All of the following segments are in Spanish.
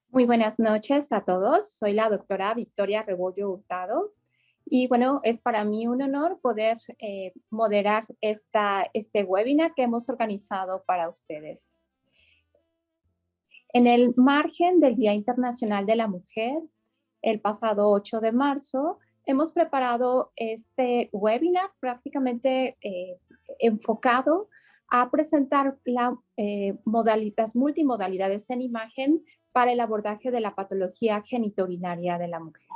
Muy buenas noches a todos. Soy la doctora Victoria Rebollo Hurtado y bueno, es para mí un honor poder moderar este webinar que hemos organizado para ustedes. En el margen del Día Internacional de la Mujer, el pasado 8 de marzo, hemos preparado este webinar prácticamente enfocado a presentar las multimodalidades en imagen para el abordaje de la patología genitourinaria de la mujer.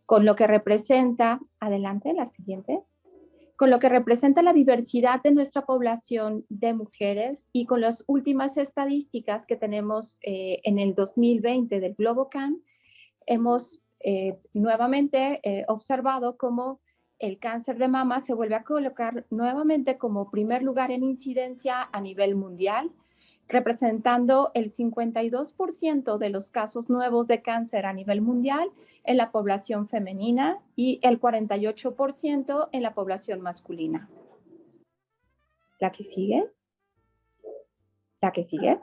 Con lo que representa, adelante, la siguiente, con lo que representa la diversidad de nuestra población de mujeres y con las últimas estadísticas que tenemos en el 2020 del GloboCan, hemos nuevamente observado cómo el cáncer de mama se vuelve a colocar nuevamente como primer lugar en incidencia a nivel mundial, representando el 52% de los casos nuevos de cáncer a nivel mundial en la población femenina y el 48% en la población masculina. La que sigue. La que sigue.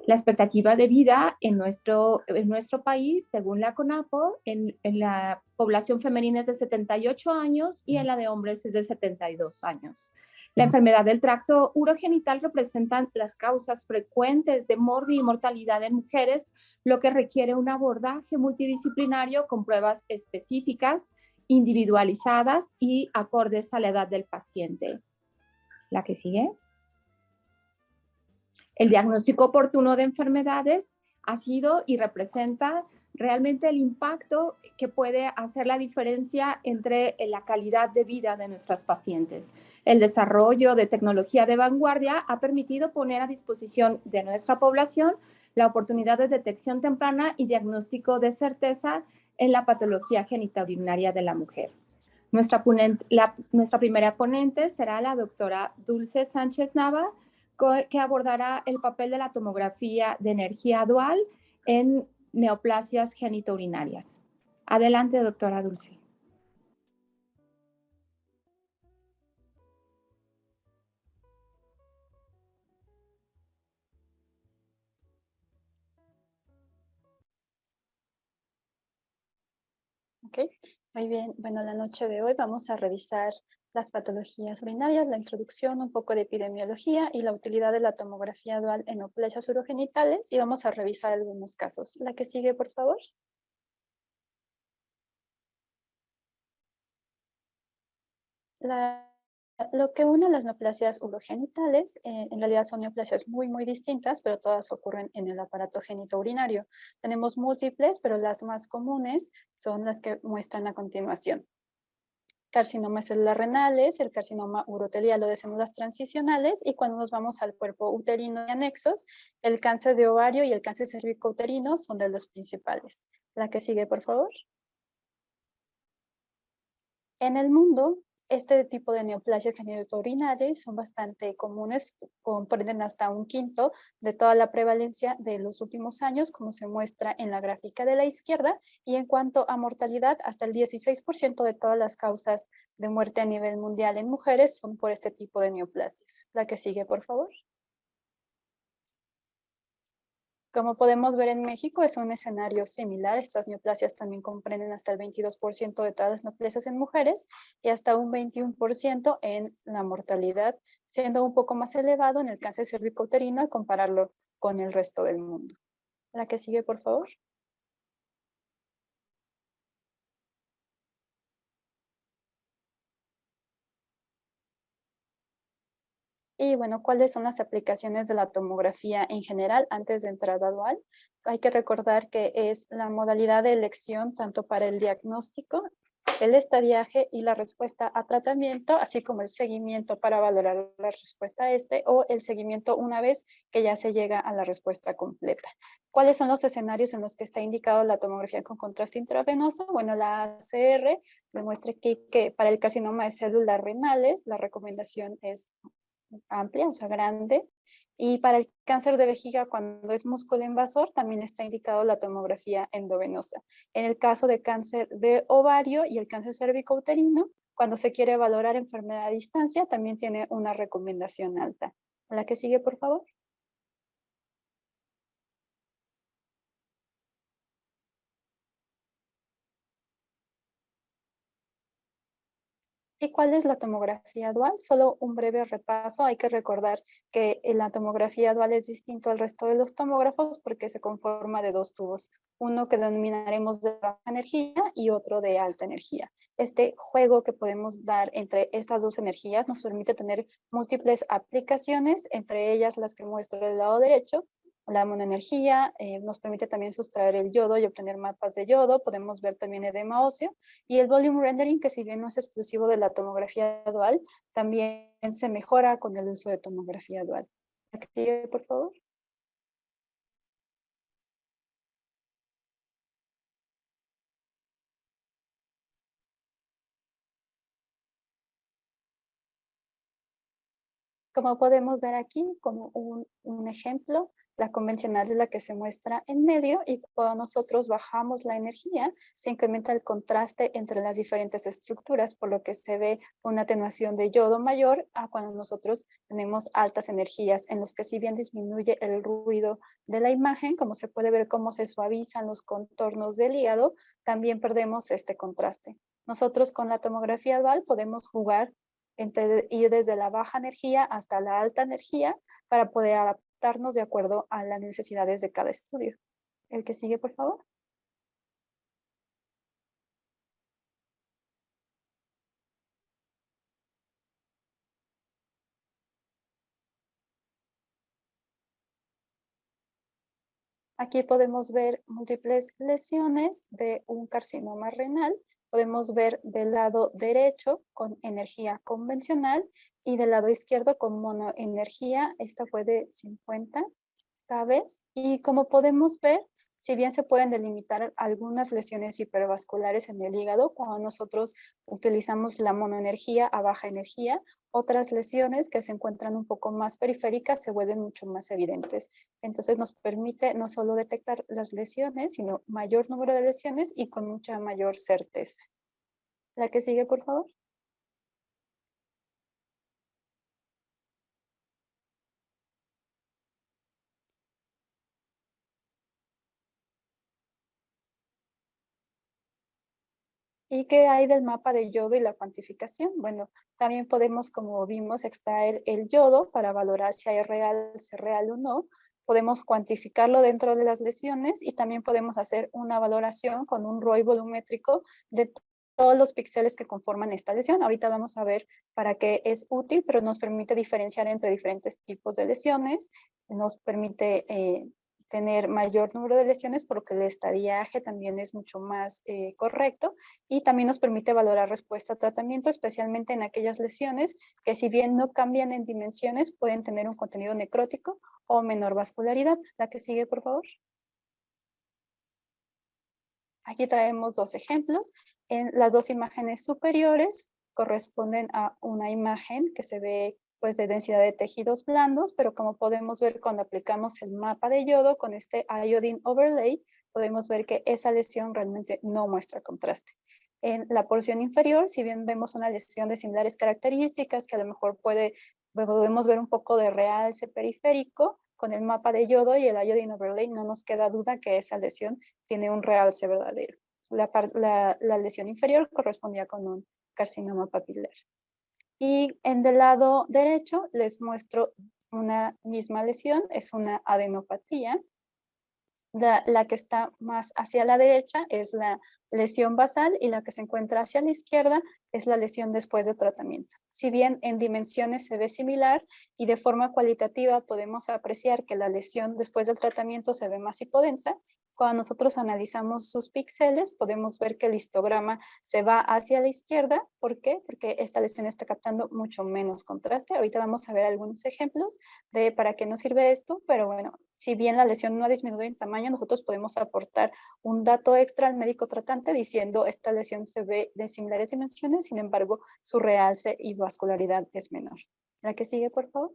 La expectativa de vida en nuestro país, según la CONAPO, en la población femenina es de 78 años y en la de hombres es de 72 años. La enfermedad del tracto urogenital representa las causas frecuentes de morbi y mortalidad en mujeres, lo que requiere un abordaje multidisciplinario con pruebas específicas, individualizadas y acordes a la edad del paciente. La que sigue. El diagnóstico oportuno de enfermedades ha sido y representa realmente el impacto que puede hacer la diferencia entre la calidad de vida de nuestras pacientes. El desarrollo de tecnología de vanguardia ha permitido poner a disposición de nuestra población la oportunidad de detección temprana y diagnóstico de certeza en la patología genitourinaria de la mujer. Nuestra primera ponente será la doctora Dulce Sánchez Nava, que abordará el papel de la tomografía de energía dual en neoplasias genitourinarias. Adelante, doctora Dulce. Ok, muy bien. Bueno, la noche de hoy vamos a revisar las patologías urinarias, la introducción, un poco de epidemiología y la utilidad de la tomografía dual en neoplasias urogenitales y vamos a revisar algunos casos. La que sigue, por favor. Lo que une las neoplasias urogenitales, en realidad son neoplasias muy distintas, pero todas ocurren en el aparato genitourinario. Tenemos múltiples, pero las más comunes son las que muestran a continuación. Carcinoma celular renales, el carcinoma urotelial o de células transicionales, y cuando nos vamos al cuerpo uterino y anexos, el cáncer de ovario y el cáncer cervicouterino son de los principales. La que sigue, por favor. En el mundo, este tipo de neoplasias genitourinarias son bastante comunes, comprenden hasta un quinto de toda la prevalencia de los últimos años, como se muestra en la gráfica de la izquierda, y en cuanto a mortalidad, hasta el 16% de todas las causas de muerte a nivel mundial en mujeres son por este tipo de neoplasias. La que sigue, por favor. Como podemos ver en México, es un escenario similar. Estas neoplasias también comprenden hasta el 22% de todas las neoplasias en mujeres y hasta un 21% en la mortalidad, siendo un poco más elevado en el cáncer cervicouterino al compararlo con el resto del mundo. La que sigue, por favor. Y bueno, ¿cuáles son las aplicaciones de la tomografía en general antes de entrar a dual? Hay que recordar que es la modalidad de elección tanto para el diagnóstico, el estadiaje y la respuesta a tratamiento, así como el seguimiento para valorar la respuesta a este o el seguimiento una vez que ya se llega a la respuesta completa. ¿Cuáles son los escenarios en los que está indicado la tomografía con contraste intravenoso? Bueno, la ACR demuestra que para el carcinoma de células renales la recomendación es amplia, o sea, grande. Y para el cáncer de vejiga, cuando es músculo invasor, también está indicado la tomografía endovenosa. En el caso de cáncer de ovario y el cáncer cervicouterino, cuando se quiere valorar enfermedad a distancia, también tiene una recomendación alta. La que sigue, por favor. ¿Y cuál es la tomografía dual? Solo un breve repaso. Hay que recordar que la tomografía dual es distinto al resto de los tomógrafos porque se conforma de dos tubos, uno que denominaremos de baja energía y otro de alta energía. Este juego que podemos dar entre estas dos energías nos permite tener múltiples aplicaciones, entre ellas las que muestro del lado derecho. La monoenergía nos permite también sustraer el yodo y obtener mapas de yodo. Podemos ver también edema óseo. Y el volume rendering, que si bien no es exclusivo de la tomografía dual, también se mejora con el uso de tomografía dual. ¿La que sigue, por favor? Como podemos ver aquí, como un ejemplo, la convencional es la que se muestra en medio y cuando nosotros bajamos la energía, se incrementa el contraste entre las diferentes estructuras, por lo que se ve una atenuación de yodo mayor a cuando nosotros tenemos altas energías, en los que si bien disminuye el ruido de la imagen, como se puede ver cómo se suavizan los contornos del hígado, también perdemos este contraste. Nosotros con la tomografía dual podemos jugar ir desde la baja energía hasta la alta energía para poder adaptarnos de acuerdo a las necesidades de cada estudio. El que sigue, por favor. Aquí podemos ver múltiples lesiones de un carcinoma renal. Podemos ver del lado derecho con energía convencional y del lado izquierdo con monoenergía. Esta fue de 50 vez. Y como podemos ver, si bien se pueden delimitar algunas lesiones hipervasculares en el hígado, cuando nosotros utilizamos la monoenergía a baja energía, otras lesiones que se encuentran un poco más periféricas se vuelven mucho más evidentes. Entonces nos permite no solo detectar las lesiones, sino mayor número de lesiones y con mucha mayor certeza. La que sigue, por favor. ¿Y qué hay del mapa de yodo y la cuantificación? Bueno, también podemos, como vimos, extraer el yodo para valorar si es real o no. Podemos cuantificarlo dentro de las lesiones y también podemos hacer una valoración con un ROI volumétrico de todos los píxeles que conforman esta lesión. Ahorita vamos a ver para qué es útil, pero nos permite diferenciar entre diferentes tipos de lesiones, nos permite tener mayor número de lesiones, por lo que el estadiaje también es mucho más correcto y también nos permite valorar respuesta a tratamiento, especialmente en aquellas lesiones que si bien no cambian en dimensiones, pueden tener un contenido necrótico o menor vascularidad. La que sigue, por favor. Aquí traemos dos ejemplos. En las dos imágenes superiores corresponden a una imagen que se ve pues de densidad de tejidos blandos, pero como podemos ver cuando aplicamos el mapa de yodo con este iodine overlay, podemos ver que esa lesión realmente no muestra contraste. En la porción inferior, si bien vemos una lesión de similares características que a lo mejor podemos ver un poco de realce periférico, con el mapa de yodo y el iodine overlay no nos queda duda que esa lesión tiene un realce verdadero. La lesión inferior correspondía con un carcinoma papilar. Y en del lado derecho les muestro una misma lesión, es una adenopatía. La que está más hacia la derecha es la lesión basal y la que se encuentra hacia la izquierda es la lesión después de tratamiento. Si bien en dimensiones se ve similar y de forma cualitativa podemos apreciar que la lesión después del tratamiento se ve más hipodensa, cuando nosotros analizamos sus píxeles podemos ver que el histograma se va hacia la izquierda. ¿Por qué? Porque esta lesión está captando mucho menos contraste. Ahorita vamos a ver algunos ejemplos de para qué nos sirve esto, pero bueno, si bien la lesión no ha disminuido en tamaño, nosotros podemos aportar un dato extra al médico tratante diciendo esta lesión se ve de similares dimensiones, sin embargo, su realce y vascularidad es menor. La que sigue, por favor.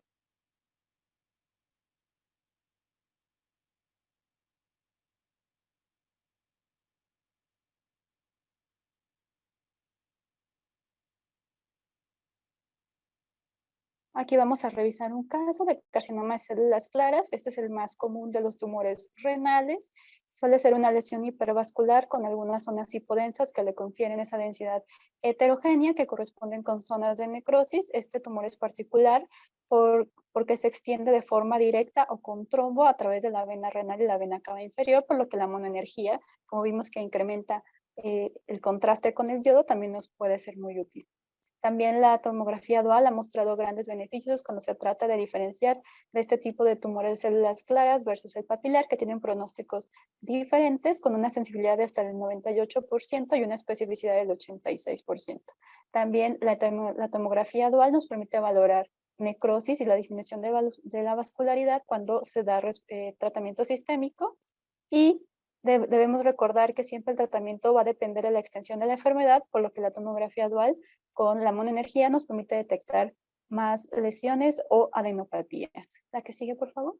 Aquí vamos a revisar un caso de carcinoma de células claras. Este es el más común de los tumores renales. Suele ser una lesión hipervascular con algunas zonas hipodensas que le confieren esa densidad heterogénea que corresponden con zonas de necrosis. Este tumor es particular porque se extiende de forma directa o con trombo a través de la vena renal y la vena cava inferior, por lo que la monoenergía, como vimos que incrementa el contraste con el yodo, también nos puede ser muy útil. También la tomografía dual ha mostrado grandes beneficios cuando se trata de diferenciar de este tipo de tumores de células claras versus el papilar, que tienen pronósticos diferentes con una sensibilidad de hasta el 98% y una especificidad del 86%. También la tomografía dual nos permite valorar necrosis y la disminución de la vascularidad cuando se da tratamiento sistémico, y debemos recordar que siempre el tratamiento va a depender de la extensión de la enfermedad, por lo que la tomografía dual con la monoenergía nos permite detectar más lesiones o adenopatías. La que sigue, por favor.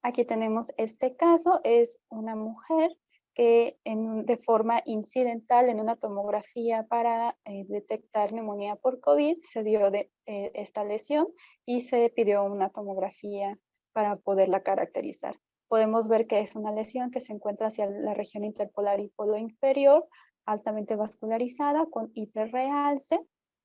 Aquí tenemos este caso, es una mujer que de forma incidental en una tomografía para detectar neumonía por COVID se vio esta lesión y se pidió una tomografía para poderla caracterizar. Podemos ver que es una lesión que se encuentra hacia la región interpolar y polo inferior, altamente vascularizada con hiperrealce,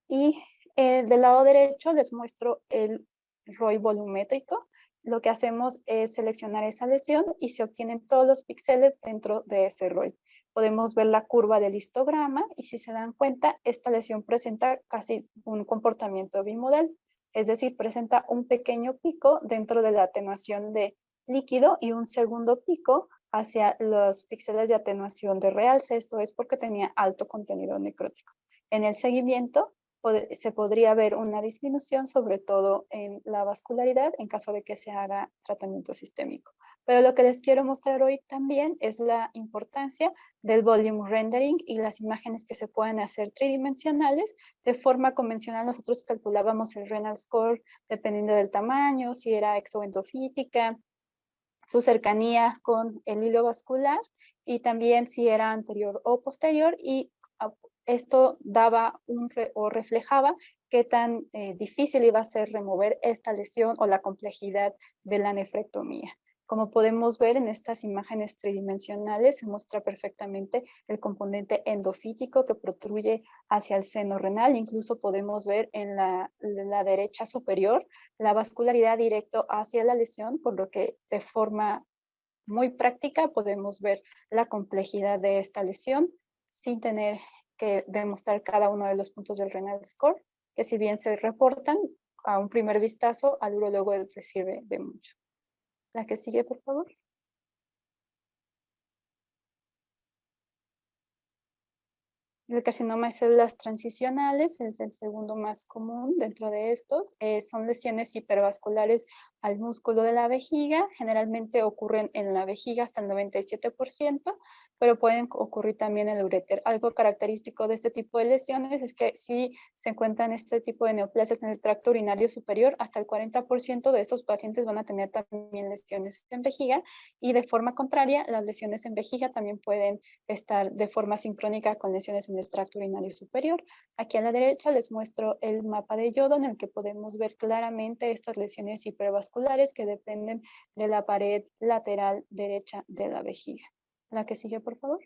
y del lado derecho les muestro el ROI volumétrico. Lo que hacemos es seleccionar esa lesión y se obtienen todos los píxeles dentro de ese ROI. Podemos ver la curva del histograma y si se dan cuenta, esta lesión presenta casi un comportamiento bimodal, es decir, presenta un pequeño pico dentro de la atenuación de líquido y un segundo pico hacia los píxeles de atenuación de realce. Esto es porque tenía alto contenido necrótico. En el seguimiento, se podría ver una disminución, sobre todo en la vascularidad, en caso de que se haga tratamiento sistémico. Pero lo que les quiero mostrar hoy también es la importancia del volume rendering y las imágenes que se pueden hacer tridimensionales. De forma convencional, nosotros calculábamos el renal score dependiendo del tamaño, si era exoendofítica, su cercanía con el hilo vascular y también si era anterior o posterior, y esto daba o reflejaba qué tan difícil iba a ser remover esta lesión o la complejidad de la nefrectomía. Como podemos ver en estas imágenes tridimensionales, se muestra perfectamente el componente endofítico que protruye hacia el seno renal. Incluso podemos ver en la derecha superior la vascularidad directo hacia la lesión, por lo que de forma muy práctica podemos ver la complejidad de esta lesión sin tener que demostrar cada uno de los puntos del renal score, que si bien se reportan a un primer vistazo, al urologo le sirve de mucho. La que sigue, por favor. El carcinoma de células transicionales es el segundo más común dentro de estos. Son lesiones hipervasculares al músculo de la vejiga. Generalmente ocurren en la vejiga hasta el 97%, pero pueden ocurrir también en el uréter. Algo característico de este tipo de lesiones es que si se encuentran este tipo de neoplasias en el tracto urinario superior, hasta el 40% de estos pacientes van a tener también lesiones en vejiga, y de forma contraria, las lesiones en vejiga también pueden estar de forma sincrónica con lesiones en el tracto urinario superior. Aquí a la derecha les muestro el mapa de yodo en el que podemos ver claramente estas lesiones hipervasculares que dependen de la pared lateral derecha de la vejiga. La que sigue, por favor.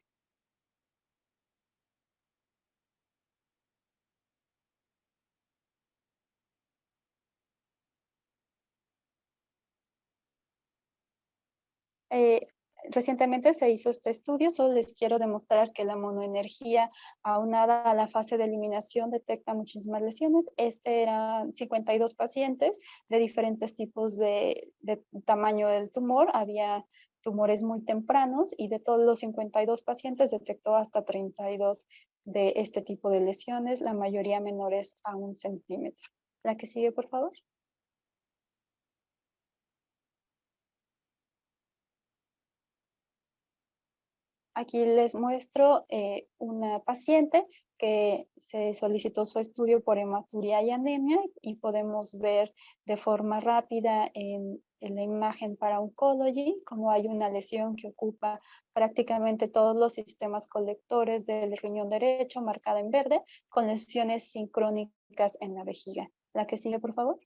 Eh, Recientemente se hizo este estudio, solo les quiero demostrar que la monoenergía aunada a la fase de eliminación detecta muchísimas lesiones. Eran 52 pacientes de diferentes tipos de tamaño del tumor. Había tumores muy tempranos y de todos los 52 pacientes detectó hasta 32 de este tipo de lesiones, la mayoría menores a 1 centímetro. La que sigue, por favor. Aquí les muestro una paciente que se solicitó su estudio por hematuria y anemia, y podemos ver de forma rápida en en la imagen para Oncology, como hay una lesión que ocupa prácticamente todos los sistemas colectores del riñón derecho, marcada en verde, con lesiones sincrónicas en la vejiga. La que sigue, por favor.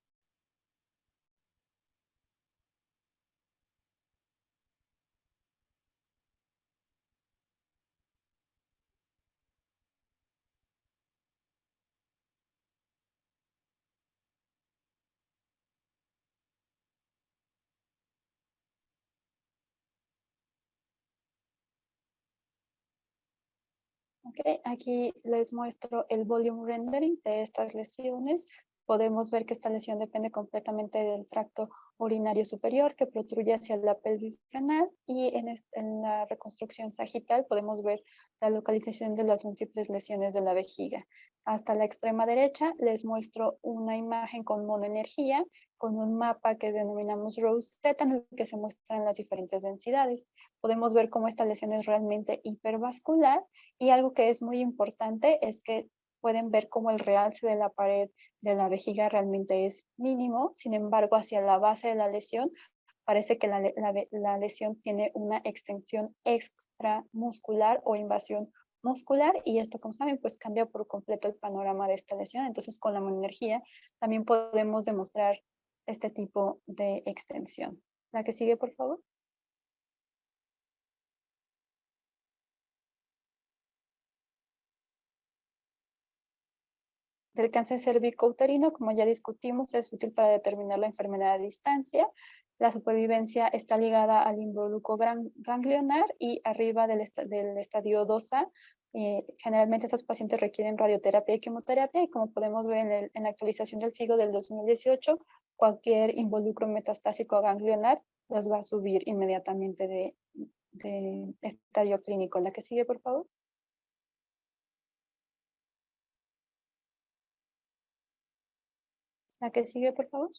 Okay, aquí les muestro el volume rendering de estas lesiones. Podemos ver que esta lesión depende completamente del tracto urinario superior que protruye hacia la pelvis renal, y en la reconstrucción sagital podemos ver la localización de las múltiples lesiones de la vejiga. Hasta la extrema derecha les muestro una imagen con monoenergía, con un mapa que denominamos Rosetta, en el que se muestran las diferentes densidades. Podemos ver cómo esta lesión es realmente hipervascular, y algo que es muy importante es que pueden ver cómo el realce de la pared de la vejiga realmente es mínimo. Sin embargo, hacia la base de la lesión parece que la lesión tiene una extensión extramuscular o invasión muscular, y esto, como saben, pues cambia por completo el panorama de esta lesión. Entonces, con la monoenergía también podemos demostrar este tipo de extensión. La que sigue, por favor. Del cáncer cervicouterino, como ya discutimos, es útil para determinar la enfermedad a distancia. La supervivencia está ligada al involucro ganglionar y arriba del estadio 2A. Generalmente estos pacientes requieren radioterapia y quimioterapia, y como podemos ver en la actualización del FIGO del 2018, cualquier involucro metastásico ganglionar los va a subir inmediatamente de estadio clínico. La que sigue, por favor. La que sigue, por favor.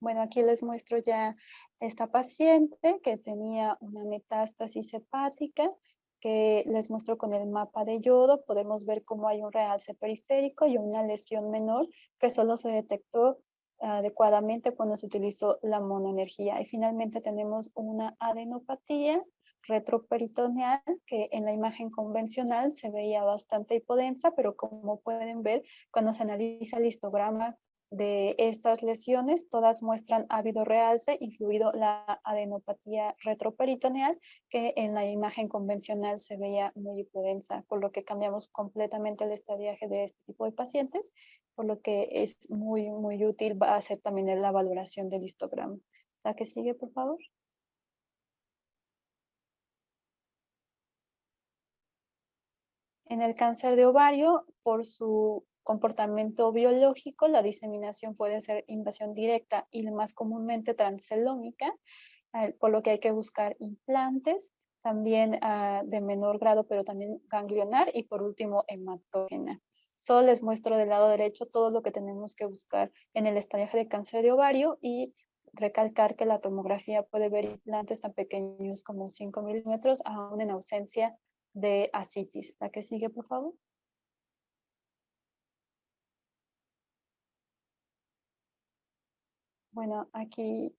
Bueno, aquí les muestro ya esta paciente que tenía una metástasis hepática, que les muestro con el mapa de yodo. Podemos ver cómo hay un realce periférico y una lesión menor que solo se detectó adecuadamente cuando se utilizó la monoenergía. Y finalmente tenemos una adenopatía retroperitoneal que en la imagen convencional se veía bastante hipodensa, pero como pueden ver, cuando se analiza el histograma de estas lesiones, todas muestran ávido realce, incluido la adenopatía retroperitoneal, que en la imagen convencional se veía muy hipodensa, por lo que cambiamos completamente el estadiaje de este tipo de pacientes, por lo que es muy, muy útil, va a ser también la valoración del histograma. La que sigue, por favor. En el cáncer de ovario, por su comportamiento biológico, la diseminación puede ser invasión directa y más comúnmente transcelómica, por lo que hay que buscar implantes, también de menor grado, pero también ganglionar, y por último hematógena. Solo les muestro del lado derecho todo lo que tenemos que buscar en el estadiaje de cáncer de ovario, y recalcar que la tomografía puede ver implantes tan pequeños como 5 milímetros, aún en ausencia de ascitis. La que sigue, por favor. Bueno, aquí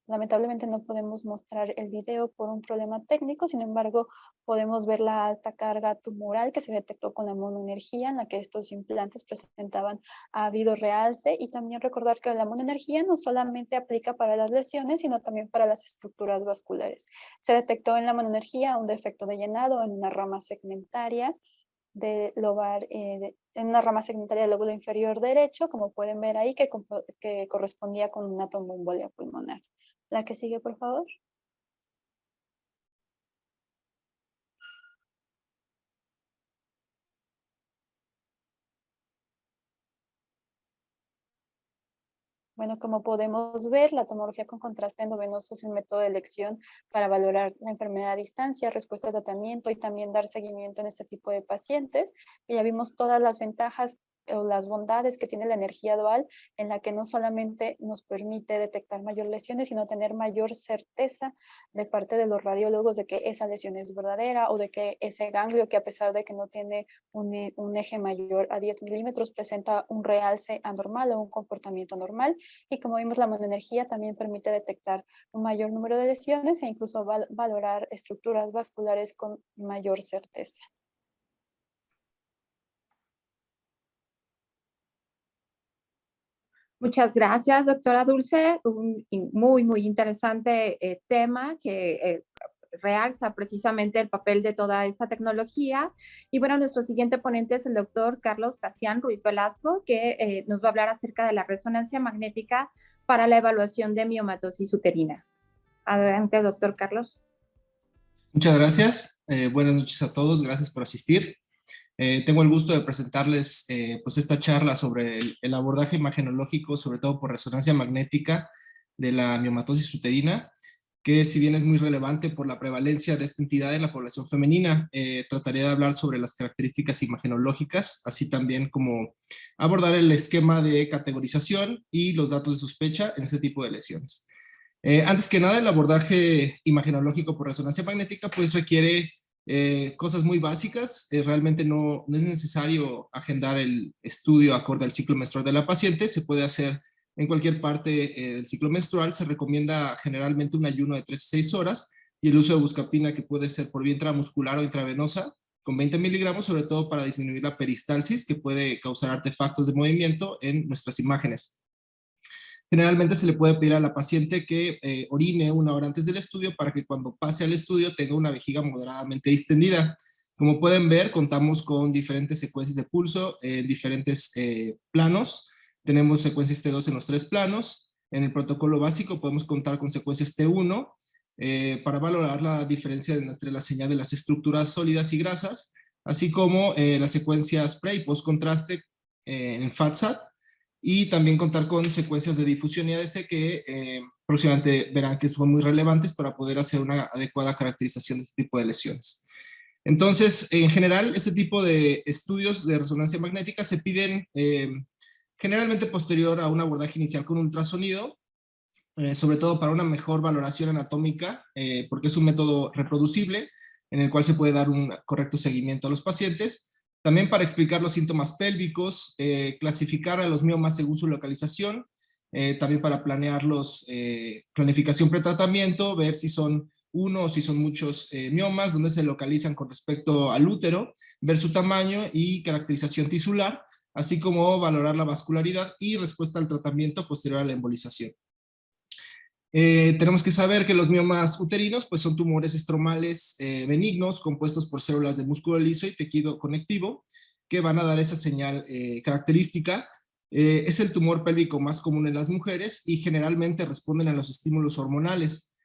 lamentablemente no podemos mostrar el video por un problema técnico. Sin embargo, podemos ver la alta carga tumoral que se detectó con la monoenergía, en la que estos implantes presentaban habido realce, y también recordar que la monoenergía no solamente aplica para las lesiones, sino también para las estructuras vasculares. Se detectó en la monoenergía un defecto de llenado en una rama segmentaria de lobar, en una rama segmentaria del lóbulo inferior derecho, como pueden ver ahí, que correspondía con una tromboembolia pulmonar. La que sigue, por favor. Bueno, como podemos ver, la tomografía con contraste endovenoso es el método de elección para valorar la enfermedad a distancia, respuesta de tratamiento y también dar seguimiento en este tipo de pacientes. Y ya vimos todas las ventajas o las bondades que tiene la energía dual, en la que no solamente nos permite detectar mayor lesiones, sino tener mayor certeza de parte de los radiólogos de que esa lesión es verdadera, o de que ese ganglio, que a pesar de que no tiene un eje mayor a 10 milímetros, presenta un realce anormal o un comportamiento anormal. Y como vimos, la monoenergía también permite detectar un mayor número de lesiones e incluso valorar estructuras vasculares con mayor certeza. Muchas gracias, doctora Dulce. Un muy, muy interesante tema que realza precisamente el papel de toda esta tecnología. Y bueno, nuestro siguiente ponente es el doctor Carlos Casián Ruiz Velasco, que nos va a hablar acerca de la resonancia magnética para la evaluación de miomatosis uterina. Adelante, doctor Carlos. Muchas gracias. Buenas noches a todos. Gracias por asistir. Tengo el gusto de presentarles pues esta charla sobre el abordaje imagenológico, sobre todo por resonancia magnética de la miomatosis uterina, que si bien es muy relevante por la prevalencia de esta entidad en la población femenina, trataré de hablar sobre las características imagenológicas, así también como abordar el esquema de categorización y los datos de sospecha en este tipo de lesiones. Antes que nada, el abordaje imagenológico por resonancia magnética pues requiere cosas muy básicas. Realmente no es necesario agendar el estudio acorde al ciclo menstrual de la paciente, se puede hacer en cualquier parte del ciclo menstrual. Se recomienda generalmente un ayuno de 3 a 6 horas y el uso de buscapina, que puede ser por vía intramuscular o intravenosa con 20 miligramos, sobre todo para disminuir la peristalsis, que puede causar artefactos de movimiento en nuestras imágenes. Generalmente se le puede pedir a la paciente que orine 1 hora antes del estudio para que cuando pase al estudio tenga una vejiga moderadamente distendida. Como pueden ver, contamos con diferentes secuencias de pulso en diferentes planos. Tenemos secuencias T2 en los 3 planos. En el protocolo básico podemos contar con secuencias T1 para valorar la diferencia entre la señal de las estructuras sólidas y grasas, así como las secuencias pre y post contraste en FATSAT, y también contar con secuencias de difusión y ADC que próximamente verán que son muy relevantes para poder hacer una adecuada caracterización de este tipo de lesiones. Entonces, en general, este tipo de estudios de resonancia magnética se piden generalmente posterior a un abordaje inicial con ultrasonido, sobre todo para una mejor valoración anatómica, porque es un método reproducible en el cual se puede dar un correcto seguimiento a los pacientes. También para explicar los síntomas pélvicos, clasificar a los miomas según su localización, también para planear planificación pretratamiento, ver si son uno o si son muchos miomas, dónde se localizan con respecto al útero, ver su tamaño y caracterización tisular, así como valorar la vascularidad y respuesta al tratamiento posterior a la embolización. Tenemos que saber que los miomas uterinos pues son tumores estromales benignos compuestos por células de músculo liso y tejido conectivo que van a dar esa señal característica. Es el tumor pélvico más común en las mujeres y generalmente responden a los estímulos hormonales.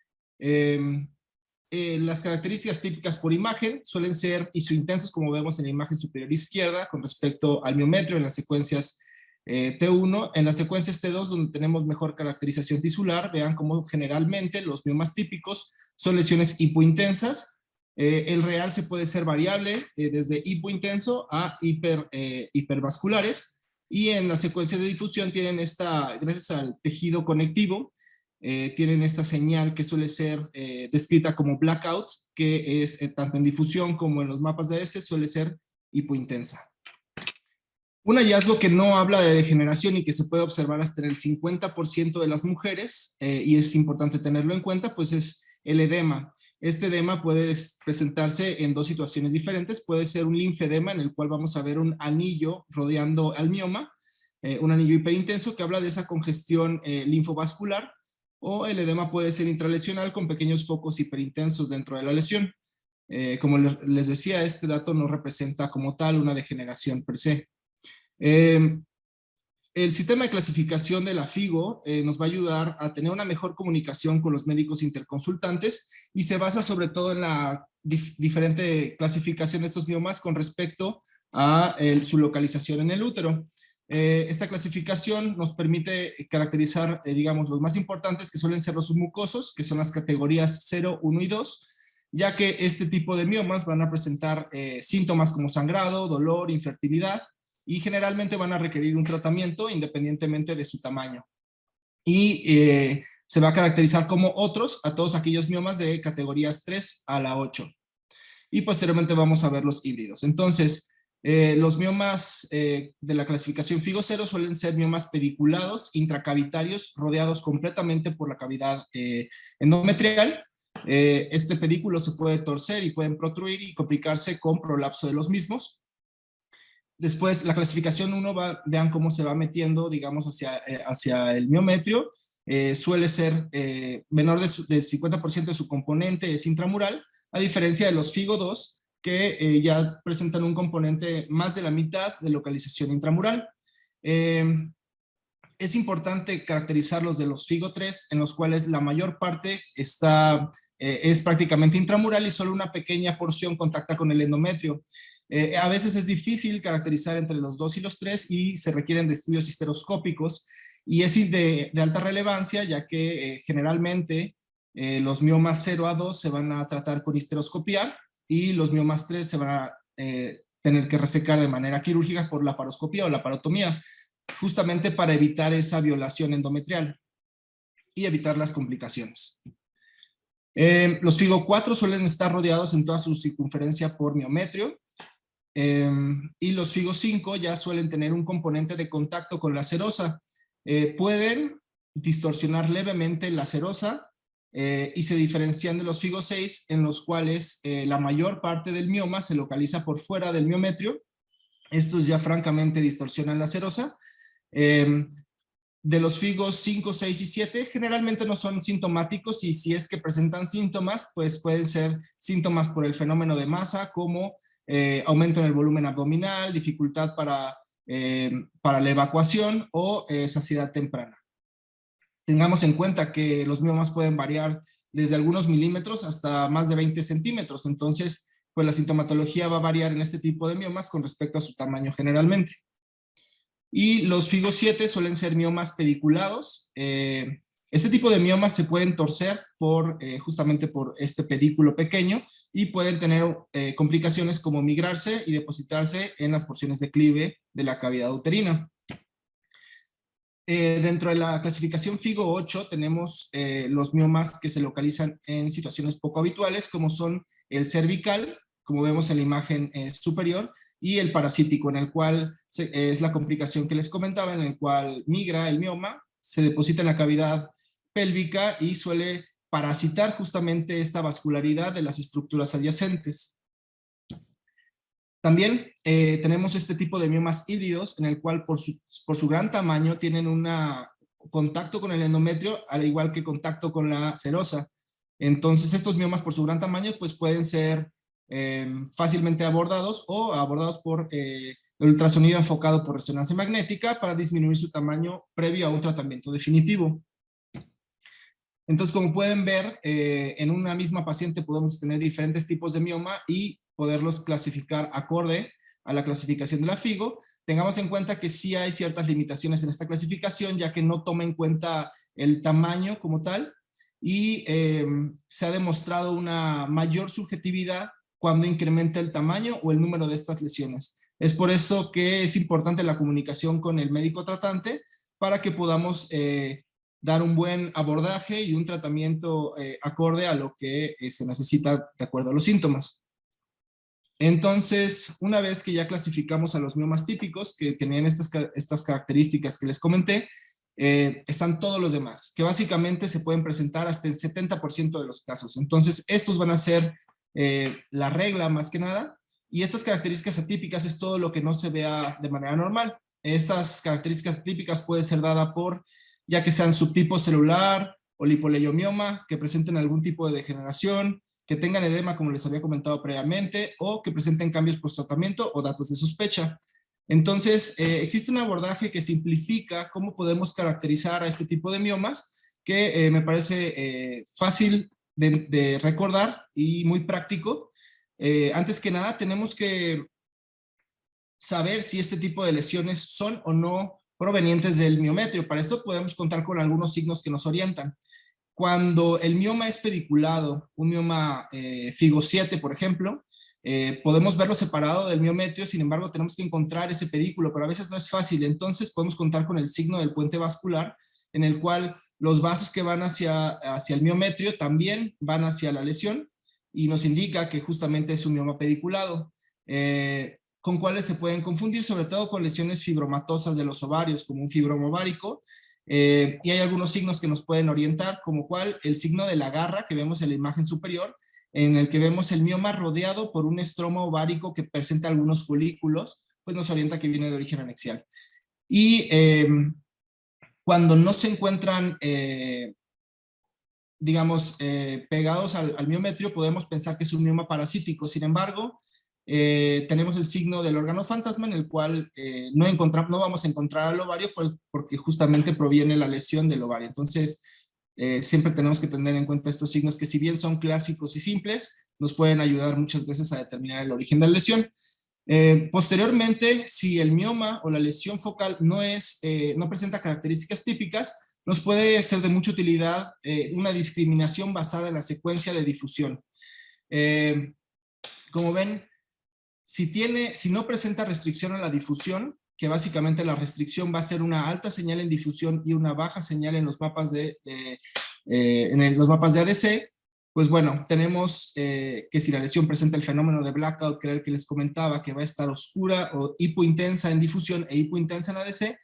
Las características típicas por imagen suelen ser isointensos, como vemos en la imagen superior izquierda, con respecto al miometrio en las secuencias T1. En las secuencias T2, donde tenemos mejor caracterización tisular, vean cómo generalmente los miomas típicos son lesiones hipointensas. El real se puede ser variable desde hipointenso a hipervasculares, y en la secuencia de difusión tienen gracias al tejido conectivo, tienen esta señal que suele ser descrita como blackout, que es tanto en difusión como en los mapas de ADC suele ser hipointensa. Un hallazgo que no habla de degeneración y que se puede observar hasta en el 50% de las mujeres, y es importante tenerlo en cuenta, pues es el edema. Este edema puede presentarse en 2 situaciones diferentes. Puede ser un linfedema, en el cual vamos a ver un anillo rodeando al mioma, un anillo hiperintenso que habla de esa congestión linfovascular, o el edema puede ser intralesional con pequeños focos hiperintensos dentro de la lesión. Como les decía, este dato no representa como tal una degeneración per se. El sistema de clasificación de la FIGO nos va a ayudar a tener una mejor comunicación con los médicos interconsultantes, y se basa sobre todo en la diferente clasificación de estos miomas con respecto a su localización en el útero. Esta clasificación nos permite caracterizar, digamos, los más importantes, que suelen ser los submucosos, que son las categorías 0, 1 y 2, ya que este tipo de miomas van a presentar síntomas como sangrado, dolor, infertilidad, y generalmente van a requerir un tratamiento independientemente de su tamaño. Y se va a caracterizar como otros a todos aquellos miomas de categorías 3 a la 8. Y posteriormente vamos a ver los híbridos. Entonces, los miomas de la clasificación FIGO0 suelen ser miomas pediculados, intracavitarios, rodeados completamente por la cavidad endometrial. Este pedículo se puede torcer y pueden protruir y complicarse con prolapso de los mismos. Después, la clasificación 1, vean cómo se va metiendo, digamos, hacia el miometrio. Suele ser menor del 50% de su componente es intramural, a diferencia de los FIGO2, que ya presentan un componente más de la mitad de localización intramural. Es importante caracterizar los de los FIGO3, en los cuales la mayor parte es prácticamente intramural y solo una pequeña porción contacta con el endometrio. A veces es difícil caracterizar entre los 2 y los 3 y se requieren de estudios histeroscópicos, y es de alta relevancia, ya que generalmente los miomas 0 a 2 se van a tratar con histeroscopía y los miomas 3 se van a tener que resecar de manera quirúrgica por laparoscopía o laparotomía, justamente para evitar esa violación endometrial y evitar las complicaciones. Los FIGO4 suelen estar rodeados en toda su circunferencia por miometrio, y los FIGO5 ya suelen tener un componente de contacto con la serosa. Pueden distorsionar levemente la serosa y se diferencian de los FIGO6, en los cuales la mayor parte del mioma se localiza por fuera del miometrio. Estos ya francamente distorsionan la serosa. De los FIGOs 5, 6 y 7 generalmente no son sintomáticos, y si es que presentan síntomas, pues pueden ser síntomas por el fenómeno de masa, como aumento en el volumen abdominal, dificultad para la evacuación o saciedad temprana. Tengamos en cuenta que los miomas pueden variar desde algunos milímetros hasta más de 20 centímetros, entonces pues la sintomatología va a variar en este tipo de miomas con respecto a su tamaño generalmente. Y los FIGO7 suelen ser miomas pediculados. Este tipo de miomas se pueden torcer justamente por este pedículo pequeño, y pueden tener complicaciones como migrarse y depositarse en las porciones de clive de la cavidad uterina. Dentro de la clasificación FIGO8 tenemos los miomas que se localizan en situaciones poco habituales, como son el cervical, como vemos en la imagen superior, y el parasítico, en el cual es la complicación que les comentaba, en el cual migra el mioma, se deposita en la cavidad pélvica y suele parasitar justamente esta vascularidad de las estructuras adyacentes. También tenemos este tipo de miomas híbridos, en el cual por su gran tamaño tienen un contacto con el endometrio, al igual que contacto con la serosa. Entonces estos miomas, por su gran tamaño, pues pueden ser fácilmente abordados, o abordados por el ultrasonido enfocado por resonancia magnética, para disminuir su tamaño previo a un tratamiento definitivo. Entonces, como pueden ver, en una misma paciente podemos tener diferentes tipos de mioma y poderlos clasificar acorde a la clasificación de la FIGO. Tengamos en cuenta que sí hay ciertas limitaciones en esta clasificación, ya que no toma en cuenta el tamaño como tal, y se ha demostrado una mayor subjetividad cuando incrementa el tamaño o el número de estas lesiones. Es por eso que es importante la comunicación con el médico tratante, para que podamos dar un buen abordaje y un tratamiento acorde a lo que se necesita de acuerdo a los síntomas. Entonces, una vez que ya clasificamos a los miomas típicos, que tenían estas características que les comenté, están todos los demás, que básicamente se pueden presentar hasta el 70% de los casos. Entonces, estos van a ser la regla más que nada, y estas características atípicas es todo lo que no se vea de manera normal. Estas características atípicas pueden ser dadas por, ya que sean subtipo celular o lipoleiomioma, que presenten algún tipo de degeneración, que tengan edema, como les había comentado previamente, o que presenten cambios post-tratamiento o datos de sospecha. Entonces, existe un abordaje que simplifica cómo podemos caracterizar a este tipo de miomas, que me parece fácil de recordar y muy práctico. Antes que nada, tenemos que saber si este tipo de lesiones son o no provenientes del miometrio. Para esto podemos contar con algunos signos que nos orientan. Cuando el mioma es pediculado, un mioma FIGO7, por ejemplo, Podemos verlo separado del miometrio, sin embargo tenemos que encontrar ese pedículo, pero a veces no es fácil. Entonces podemos contar con el signo del puente vascular, en el cual los vasos que van hacia el miometrio también van hacia la lesión, y nos indica que justamente es un mioma pediculado, con cuales se pueden confundir, sobre todo con lesiones fibromatosas de los ovarios, como un fibroma ovárico, y hay algunos signos que nos pueden orientar, como cual el signo de la garra que vemos en la imagen superior, en el que vemos el mioma rodeado por un estroma ovárico que presenta algunos folículos, pues nos orienta que viene de origen anexial. Y cuando no se encuentran, digamos, pegados al miometrio, podemos pensar que es un mioma parasítico. Sin embargo, tenemos el signo del órgano fantasma, en el cual no vamos a encontrar al ovario porque justamente proviene la lesión del ovario. Entonces, siempre tenemos que tener en cuenta estos signos que, si bien son clásicos y simples, nos pueden ayudar muchas veces a determinar el origen de la lesión. Posteriormente, si el mioma o la lesión focal no presenta características típicas, nos puede ser de mucha utilidad una discriminación basada en la secuencia de difusión. Como ven, si no presenta restricción a la difusión, que básicamente la restricción va a ser una alta señal en difusión y una baja señal en los mapas los mapas de ADC, pues bueno, tenemos que si la lesión presenta el fenómeno de blackout, que era el que les comentaba, que va a estar oscura o hipointensa en difusión e hipointensa en ADC,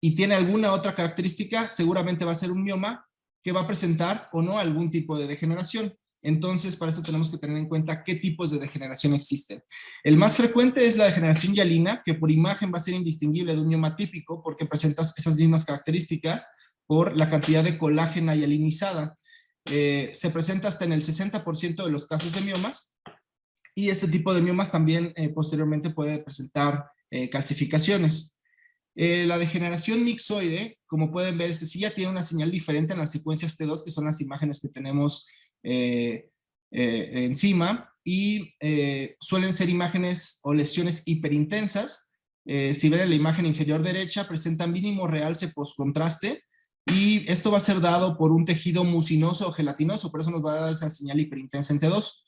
y tiene alguna otra característica, seguramente va a ser un mioma que va a presentar o no algún tipo de degeneración. Entonces, para eso tenemos que tener en cuenta qué tipos de degeneración existen. El más frecuente es la degeneración hialina, que por imagen va a ser indistinguible de un mioma típico porque presenta esas mismas características por la cantidad de colágena hialinizada. Se presenta hasta en el 60% de los casos de miomas, y este tipo de miomas también posteriormente puede presentar calcificaciones. La degeneración mixoide, como pueden ver, sí ya tiene una señal diferente en las secuencias T2, que son las imágenes que tenemos encima, y suelen ser imágenes o lesiones hiperintensas. Si ven en la imagen inferior derecha, presenta mínimo realce postcontraste, y esto va a ser dado por un tejido mucinoso o gelatinoso, por eso nos va a dar esa señal hiperintensa en T2.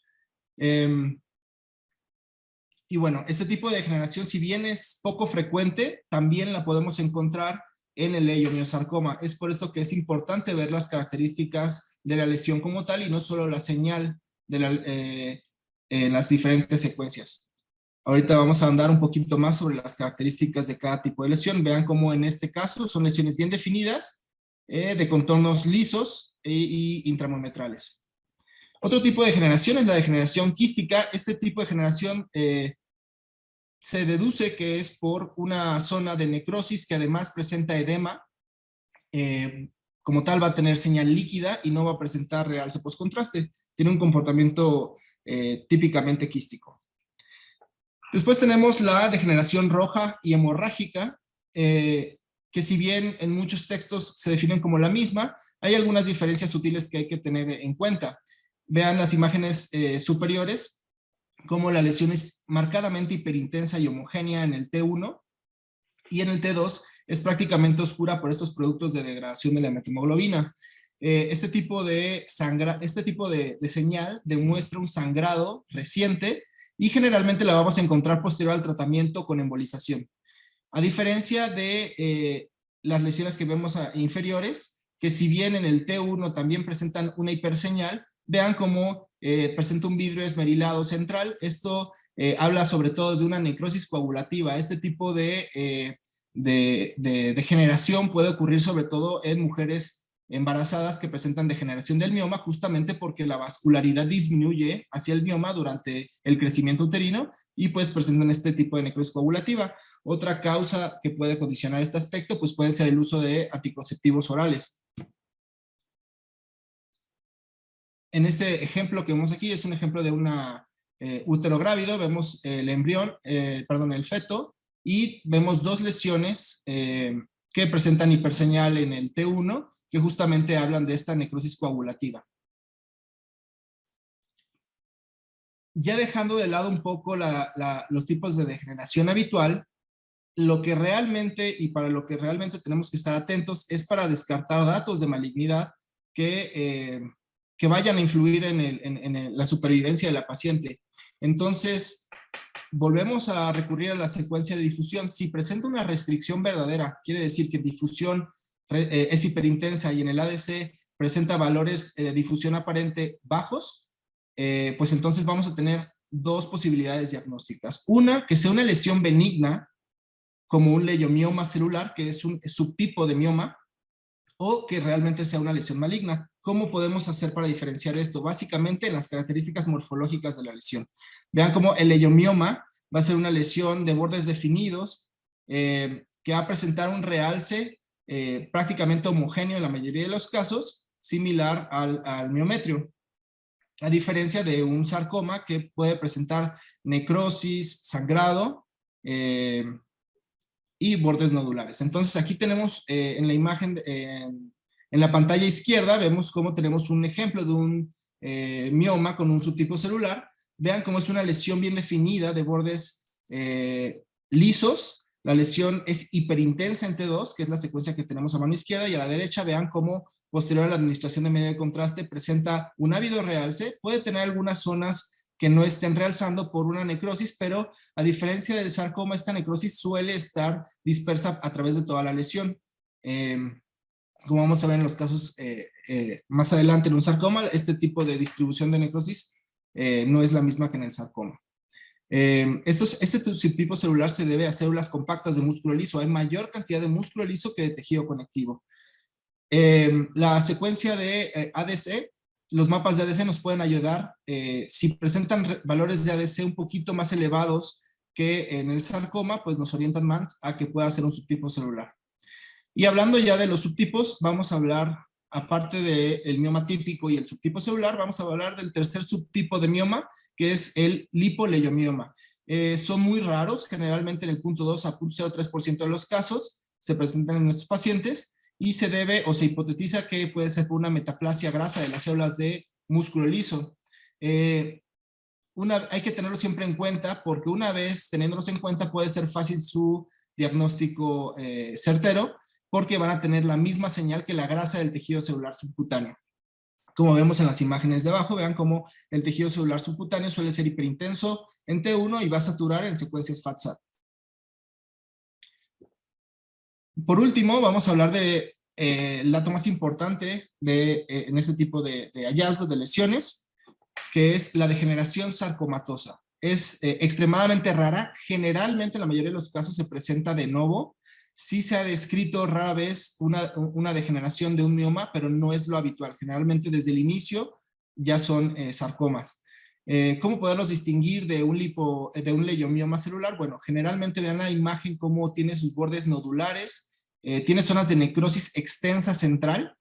Y bueno, este tipo de degeneración, si bien es poco frecuente, también la podemos encontrar en el leiomiosarcoma. Es por eso que es importante ver las características de la lesión como tal y no solo la señal en las diferentes secuencias. Ahorita vamos a andar un poquito más sobre las características de cada tipo de lesión. Vean cómo en este caso son lesiones bien definidas, de contornos lisos y intramurometrales. Otro tipo de degeneración es la degeneración quística. Este tipo de degeneración se deduce que es por una zona de necrosis que además presenta edema. Como tal va a tener señal líquida y no va a presentar realce postcontraste. Tiene un comportamiento típicamente quístico. Después tenemos la degeneración roja y hemorrágica, que si bien en muchos textos se definen como la misma, hay algunas diferencias sutiles que hay que tener en cuenta. Vean las imágenes superiores, como la lesión es marcadamente hiperintensa y homogénea en el T1, y en el T2 es prácticamente oscura por estos productos de degradación de la metahemoglobina. Este tipo de señal demuestra un sangrado reciente, y generalmente la vamos a encontrar posterior al tratamiento con embolización. A diferencia de las lesiones que vemos inferiores, que si bien en el T1 también presentan una hiperseñal, vean cómo presenta un vidrio esmerilado central. Esto habla sobre todo de una necrosis coagulativa. Este tipo de degeneración puede ocurrir sobre todo en mujeres embarazadas que presentan degeneración del mioma, justamente porque la vascularidad disminuye hacia el mioma durante el crecimiento uterino y pues presentan este tipo de necrosis coagulativa. Otra causa que puede condicionar este aspecto pues puede ser el uso de anticonceptivos orales. En este ejemplo que vemos aquí es un ejemplo de una útero grávido. Vemos el embrión, el feto, y vemos dos lesiones que presentan hiperseñal en el T1, que justamente hablan de esta necrosis coagulativa. Ya dejando de lado un poco los tipos de degeneración habitual, lo que realmente y para lo que realmente tenemos que estar atentos es para descartar datos de malignidad que vayan a influir en la supervivencia de la paciente. Entonces, volvemos a recurrir a la secuencia de difusión. Si presenta una restricción verdadera, quiere decir que difusión es hiperintensa y en el ADC presenta valores de difusión aparente bajos, pues entonces vamos a tener dos posibilidades diagnósticas. Una, que sea una lesión benigna, como un leiomioma celular, que es un subtipo de mioma, o que realmente sea una lesión maligna. ¿Cómo podemos hacer para diferenciar esto? Básicamente en las características morfológicas de la lesión. Vean cómo el leiomioma va a ser una lesión de bordes definidos, que va a presentar un realce prácticamente homogéneo en la mayoría de los casos, similar al miometrio. A diferencia de un sarcoma que puede presentar necrosis, sangrado, y bordes nodulares. Entonces aquí tenemos en la imagen, en la pantalla izquierda, vemos cómo tenemos un ejemplo de un mioma con un subtipo celular. Vean cómo es una lesión bien definida de bordes lisos. La lesión es hiperintensa en T2, que es la secuencia que tenemos a mano izquierda, y a la derecha vean cómo posterior a la administración de medio de contraste presenta un ávido realce. Puede tener algunas zonas que no estén realzando por una necrosis, pero a diferencia del sarcoma, esta necrosis suele estar dispersa a través de toda la lesión. Como vamos a ver en los casos más adelante en un sarcoma, este tipo de distribución de necrosis no es la misma que en el sarcoma. Este subtipo celular se debe a células compactas de músculo liso. Hay mayor cantidad de músculo liso que de tejido conectivo. La secuencia de ADC, los mapas de ADC nos pueden ayudar si presentan valores de ADC un poquito más elevados que en el sarcoma, pues nos orientan más a que pueda ser un subtipo celular. Y hablando ya de los subtipos, vamos a hablar, aparte del mioma típico y el subtipo celular, vamos a hablar del tercer subtipo de mioma, que es el lipoleiomioma. Son muy raros, generalmente en el 0.2 a 0.03% de los casos se presentan en nuestros pacientes, y se debe o se hipotetiza que puede ser por una metaplasia grasa de las células de músculo liso. Hay que tenerlo siempre en cuenta, porque una vez teniéndolos en cuenta puede ser fácil su diagnóstico certero, porque van a tener la misma señal que la grasa del tejido celular subcutáneo. Como vemos en las imágenes de abajo, vean cómo el tejido celular subcutáneo suele ser hiperintenso en T1 y va a saturar en secuencias FAT-SAT. Por último, vamos a hablar de el dato más importante en este tipo de hallazgos, de lesiones, que es la degeneración sarcomatosa. Es extremadamente rara. Generalmente, en la mayoría de los casos, se presenta de novo. Sí se ha descrito rara vez una degeneración de un mioma, pero no es lo habitual. Generalmente, desde el inicio, ya son sarcomas. ¿Cómo poderlos distinguir de un leiomioma celular? Bueno, generalmente vean la imagen cómo tiene sus bordes nodulares, tiene zonas de necrosis extensa central,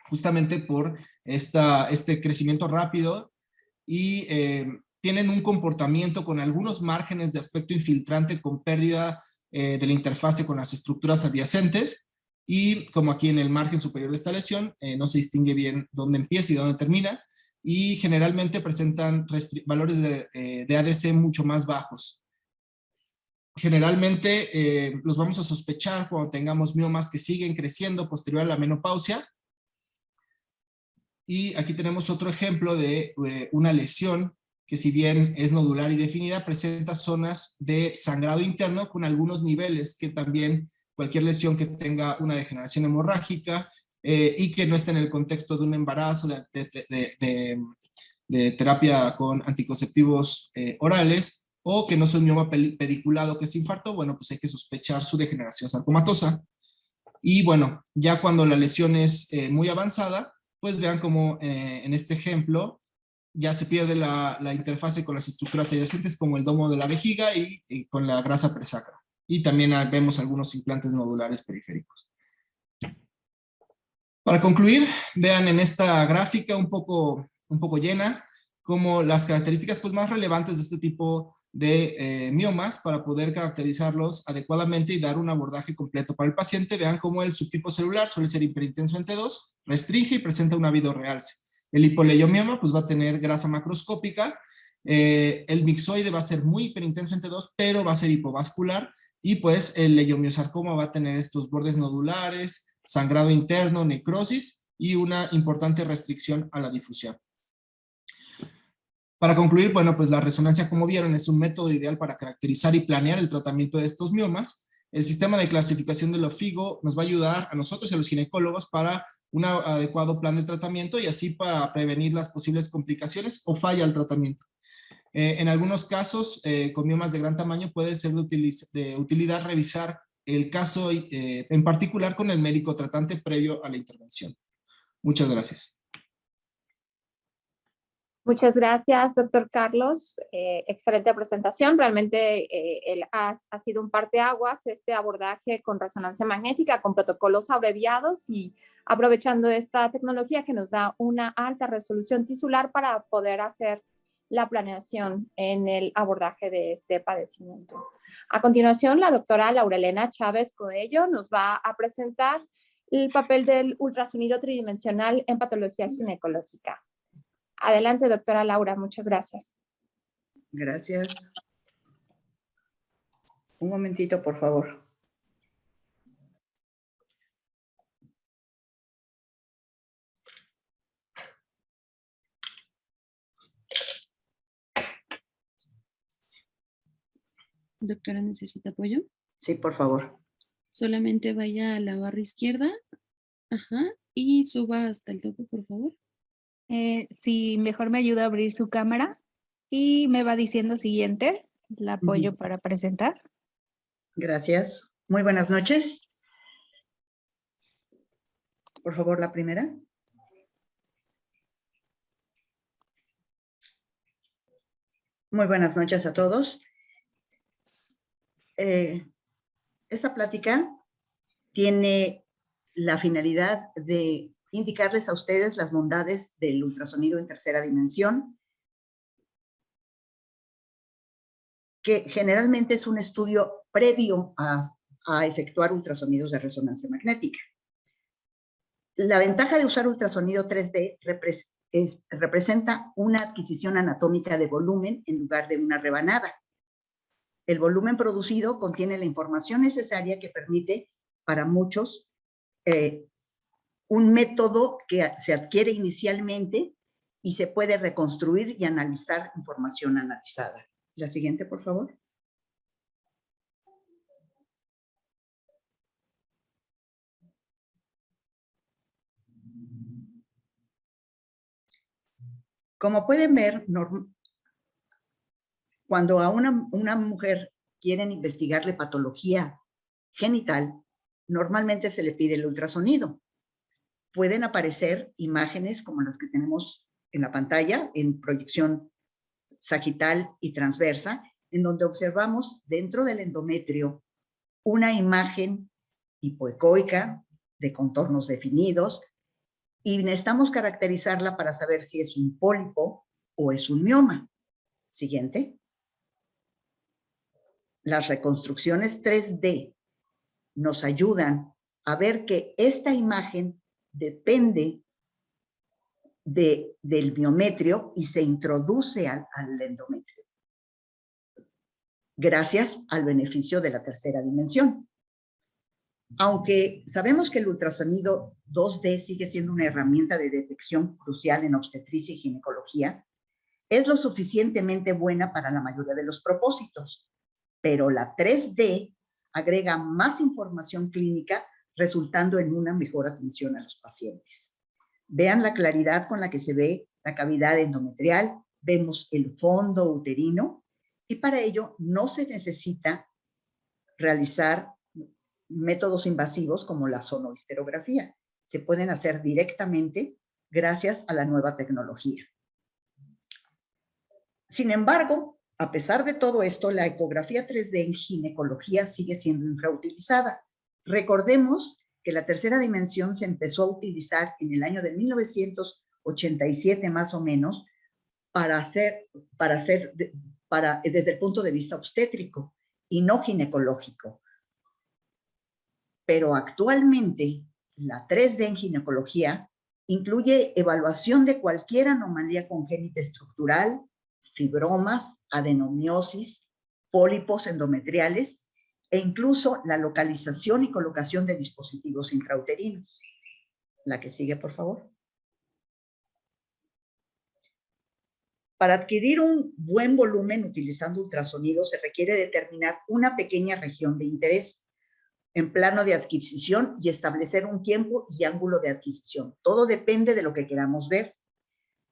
justamente por este crecimiento rápido, y tienen un comportamiento con algunos márgenes de aspecto infiltrante con pérdida de la interfase con las estructuras adyacentes, y como aquí en el margen superior de esta lesión, no se distingue bien dónde empieza y dónde termina, y generalmente presentan valores de ADC mucho más bajos. Generalmente los vamos a sospechar cuando tengamos miomas que siguen creciendo posterior a la menopausia. Y aquí tenemos otro ejemplo de una lesión que, si bien es nodular y definida, presenta zonas de sangrado interno con algunos niveles, que también cualquier lesión que tenga una degeneración hemorrágica y que no esté en el contexto de un embarazo, de terapia con anticonceptivos orales, o que no es un mioma pediculado que es infarto, bueno, pues hay que sospechar su degeneración sarcomatosa. Y bueno, ya cuando la lesión es muy avanzada, pues vean cómo en este ejemplo ya se pierde la interfase con las estructuras adyacentes, como el domo de la vejiga y con la grasa presacra. Y también vemos algunos implantes nodulares periféricos. Para concluir, vean en esta gráfica un poco llena, como las características pues más relevantes de este tipo de miomas para poder caracterizarlos adecuadamente y dar un abordaje completo para el paciente. Vean cómo el subtipo celular suele ser hiperintenso en T2, restringe y presenta un ávido realce. El hipoleiomioma pues va a tener grasa macroscópica, el mixoide va a ser muy hiperintenso en T2, pero va a ser hipovascular, y pues el leiomiosarcoma va a tener estos bordes nodulares, sangrado interno, necrosis y una importante restricción a la difusión. Para concluir, bueno, pues la resonancia, como vieron, es un método ideal para caracterizar y planear el tratamiento de estos miomas. El sistema de clasificación de la FIGO nos va a ayudar a nosotros y a los ginecólogos para un adecuado plan de tratamiento y así para prevenir las posibles complicaciones o falla al tratamiento. En algunos casos, con miomas de gran tamaño, puede ser de utilidad revisar el caso en particular con el médico tratante previo a la intervención. Muchas gracias. Muchas gracias, doctor Carlos. Excelente presentación. Realmente él ha sido un parteaguas este abordaje con resonancia magnética, con protocolos abreviados y aprovechando esta tecnología que nos da una alta resolución tisular para poder hacer la planeación en el abordaje de este padecimiento. A continuación, la doctora Laurelena Chávez Coello nos va a presentar el papel del ultrasonido tridimensional en patología ginecológica. Adelante, doctora Laura, muchas gracias. Gracias. Un momentito, por favor. Doctora, ¿necesita apoyo? Sí, por favor. Solamente vaya a la barra izquierda, ajá, y suba hasta el tope, por favor. Si mejor me ayuda a abrir su cámara y me va diciendo siguiente, el apoyo para presentar. Gracias. Muy buenas noches. Por favor, la primera. Muy buenas noches a todos. Esta plática tiene la finalidad de indicarles a ustedes las bondades del ultrasonido en tercera dimensión, que generalmente es un estudio previo a efectuar ultrasonidos de resonancia magnética. La ventaja de usar ultrasonido 3D representa una adquisición anatómica de volumen en lugar de una rebanada. El volumen producido contiene la información necesaria que permite para muchos un método que se adquiere inicialmente y se puede reconstruir y analizar información analizada. La siguiente, por favor. Como pueden ver, cuando a una mujer quieren investigarle patología genital, normalmente se le pide el ultrasonido. Pueden aparecer imágenes como las que tenemos en la pantalla, en proyección sagital y transversa, en donde observamos dentro del endometrio una imagen hipoecoica de contornos definidos y necesitamos caracterizarla para saber si es un pólipo o es un mioma. Siguiente. Las reconstrucciones 3D nos ayudan a ver que esta imagen depende del miometrio y se introduce al endometrio, gracias al beneficio de la tercera dimensión. Aunque sabemos que el ultrasonido 2D sigue siendo una herramienta de detección crucial en obstetricia y ginecología, es lo suficientemente buena para la mayoría de los propósitos, pero la 3D agrega más información clínica, resultando en una mejor atención a los pacientes. Vean la claridad con la que se ve la cavidad endometrial, vemos el fondo uterino y para ello no se necesita realizar métodos invasivos como la sonohisterografía. Se pueden hacer directamente gracias a la nueva tecnología. Sin embargo, a pesar de todo esto, la ecografía 3D en ginecología sigue siendo infrautilizada. Recordemos que la tercera dimensión se empezó a utilizar en el año de 1987 más o menos desde el punto de vista obstétrico y no ginecológico. Pero actualmente la 3D en ginecología incluye evaluación de cualquier anomalía congénita estructural, fibromas, adenomiosis, pólipos endometriales e incluso la localización y colocación de dispositivos intrauterinos. La que sigue, por favor. Para adquirir un buen volumen utilizando ultrasonido se requiere determinar una pequeña región de interés en plano de adquisición y establecer un tiempo y ángulo de adquisición. Todo depende de lo que queramos ver.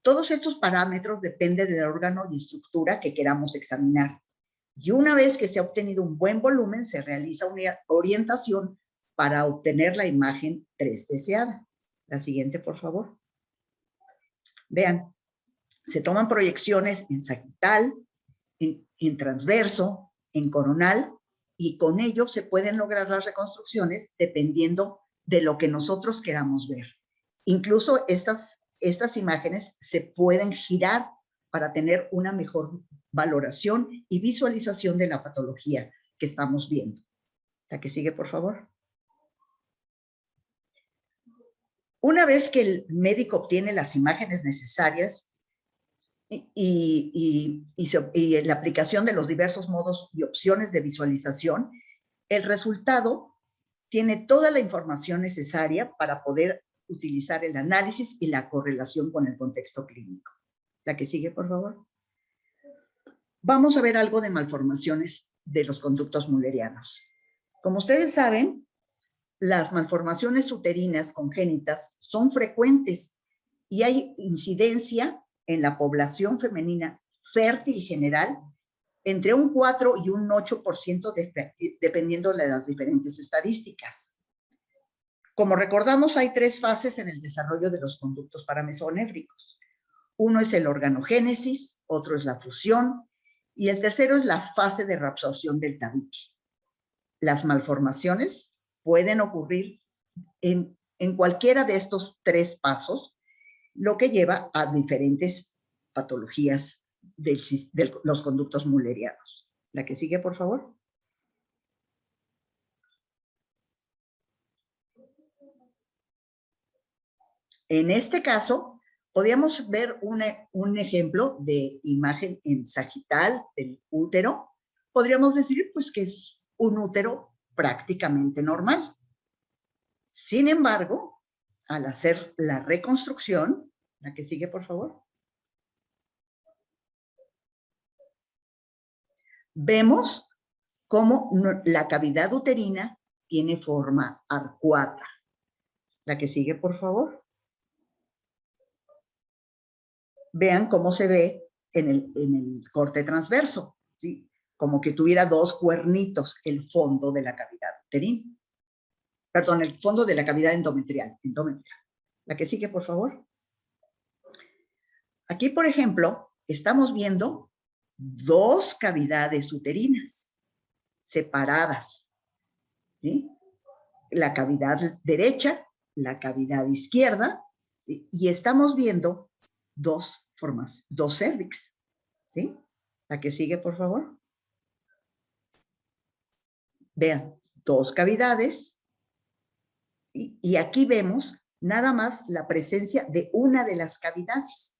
Todos estos parámetros dependen del órgano y estructura que queramos examinar. Y una vez que se ha obtenido un buen volumen, se realiza una orientación para obtener la imagen 3 deseada. La siguiente, por favor. Vean, se toman proyecciones en sagital, en transverso, en coronal, y con ello se pueden lograr las reconstrucciones dependiendo de lo que nosotros queramos ver. Incluso estas imágenes se pueden girar para tener una mejor valoración y visualización de la patología que estamos viendo. La que sigue, por favor. Una vez que el médico obtiene las imágenes necesarias y la aplicación de los diversos modos y opciones de visualización, el resultado tiene toda la información necesaria para poder utilizar el análisis y la correlación con el contexto clínico. La que sigue, por favor. Vamos a ver algo de malformaciones de los conductos mullerianos. Como ustedes saben, las malformaciones uterinas congénitas son frecuentes y hay incidencia en la población femenina fértil general entre un 4 y un 8% dependiendo de las diferentes estadísticas. Como recordamos, hay 3 fases en el desarrollo de los conductos paramesonéfricos. Uno es el organogénesis, otro es la fusión y el tercero es la fase de reabsorción del tabique. Las malformaciones pueden ocurrir en cualquiera de estos 3 pasos, lo que lleva a diferentes patologías de los conductos mullerianos. La que sigue, por favor. En este caso, podríamos ver un ejemplo de imagen en sagital del útero. Podríamos decir pues, que es un útero prácticamente normal. Sin embargo, al hacer la reconstrucción, la que sigue, por favor, vemos cómo la cavidad uterina tiene forma arcuata. La que sigue, por favor. Vean cómo se ve en el corte transverso, ¿sí? Como que tuviera 2 cuernitos el fondo de la cavidad uterina. Perdón, el fondo de la cavidad endometrial. La que sigue, por favor. Aquí, por ejemplo, estamos viendo 2 cavidades uterinas separadas, ¿sí? La cavidad derecha, la cavidad izquierda, ¿sí? Y estamos viendo 2 formas, 2 cérvix, ¿sí? La que sigue, por favor. Vean, 2 cavidades. Y aquí vemos nada más la presencia de una de las cavidades,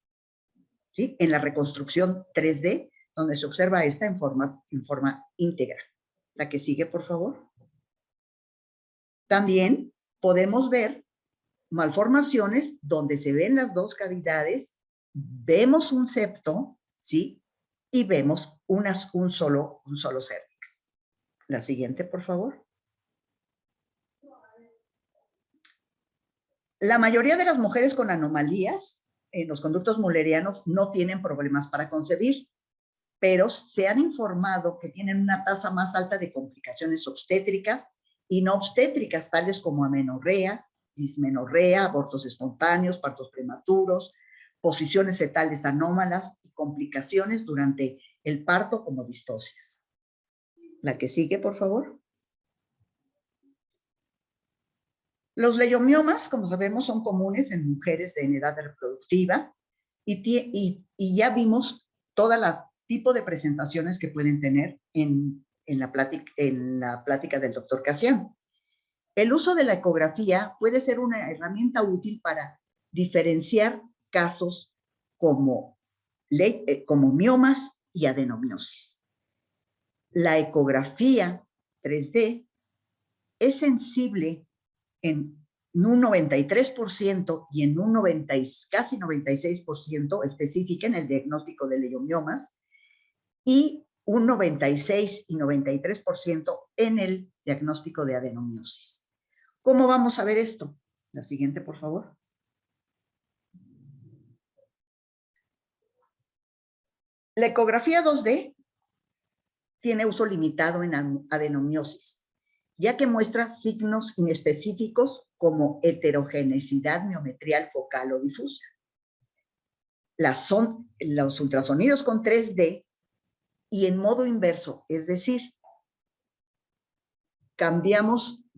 ¿sí? En la reconstrucción 3D, donde se observa esta en forma íntegra. La que sigue, por favor. También podemos ver malformaciones donde se ven las 2 cavidades, vemos un septo, ¿sí? Y vemos un solo cérvix. La siguiente, por favor. La mayoría de las mujeres con anomalías en los conductos mullerianos no tienen problemas para concebir, pero se han informado que tienen una tasa más alta de complicaciones obstétricas y no obstétricas, tales como amenorrea, dismenorrea, abortos espontáneos, partos prematuros, posiciones fetales anómalas y complicaciones durante el parto como distocias. La que sigue, por favor. Los leiomiomas, como sabemos, son comunes en mujeres en edad reproductiva y ya vimos todo el tipo de presentaciones que pueden tener en la plática del doctor Casiano. El uso de la ecografía puede ser una herramienta útil para diferenciar casos como miomas y adenomiosis. La ecografía 3D es sensible en en un 93% y en un casi 96% específica en el diagnóstico de leiomiomas y un 96 y 93% en el diagnóstico de adenomiosis. ¿Cómo vamos a ver esto? La siguiente, por favor. La ecografía 2D tiene uso limitado en adenomiosis, ya que muestra signos inespecíficos como heterogeneidad miometrial focal o difusa. Los ultrasonidos con 3D y en modo inverso, es decir,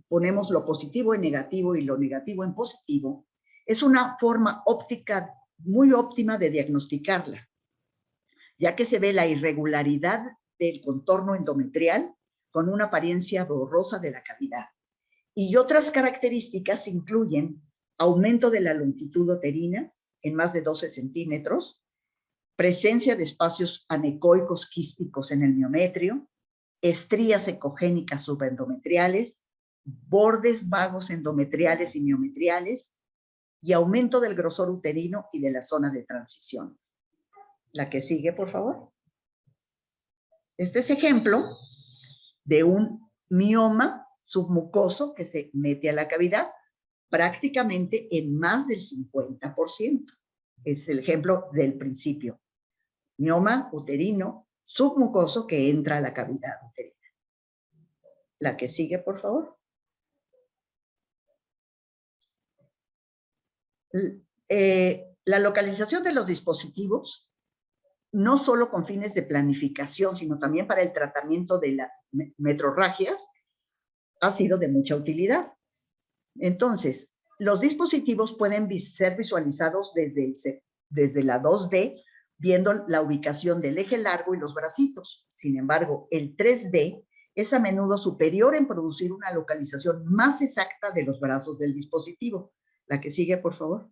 ponemos lo positivo en negativo y lo negativo en positivo, es una forma óptica muy óptima de diagnosticarla, ya que se ve la irregularidad del contorno endometrial con una apariencia borrosa de la cavidad. Y otras características incluyen aumento de la longitud uterina en más de 12 centímetros, presencia de espacios anecoicos quísticos en el miometrio, estrías ecogénicas subendometriales, bordes vagos endometriales y miometriales, y aumento del grosor uterino y de la zona de transición. La que sigue, por favor. Este es ejemplo de un mioma submucoso que se mete a la cavidad prácticamente en más del 50%. Es el ejemplo del principio. Mioma uterino submucoso que entra a la cavidad uterina. La que sigue, por favor. La localización de los dispositivos, no solo con fines de planificación, sino también para el tratamiento de las metrorragias, ha sido de mucha utilidad. Entonces, los dispositivos pueden ser visualizados desde la 2D, viendo la ubicación del eje largo y los bracitos. Sin embargo, el 3D es a menudo superior en producir una localización más exacta de los brazos del dispositivo. La que sigue, por favor.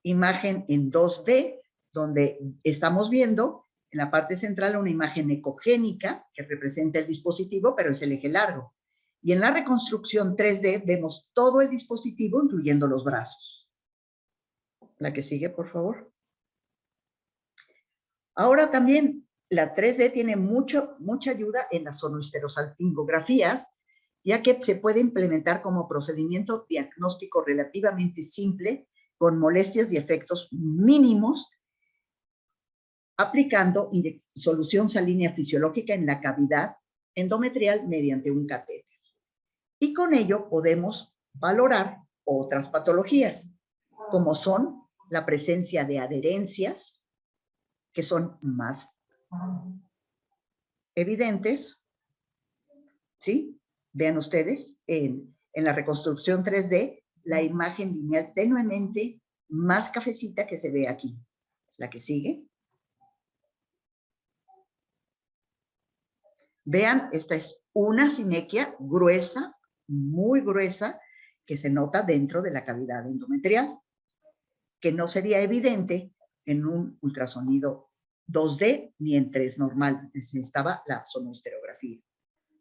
Imagen en 2D, donde estamos viendo en la parte central una imagen ecogénica que representa el dispositivo, pero es el eje largo. Y en la reconstrucción 3D vemos todo el dispositivo, incluyendo los brazos. La que sigue, por favor. Ahora también la 3D tiene mucha ayuda en las sonohisterosalpingografías, ya que se puede implementar como procedimiento diagnóstico relativamente simple, con molestias y efectos mínimos, aplicando solución salínea fisiológica en la cavidad endometrial mediante un catéter. Y con ello podemos valorar otras patologías, como son la presencia de adherencias, que son más evidentes, ¿sí? Vean ustedes, en la reconstrucción 3D, la imagen lineal tenuemente más cafecita que se ve aquí. La que sigue. Vean, esta es una sinequia gruesa, muy gruesa, que se nota dentro de la cavidad endometrial, que no sería evidente en un ultrasonido 2D ni en 3 normal. Necesitaba la sonohisterografía.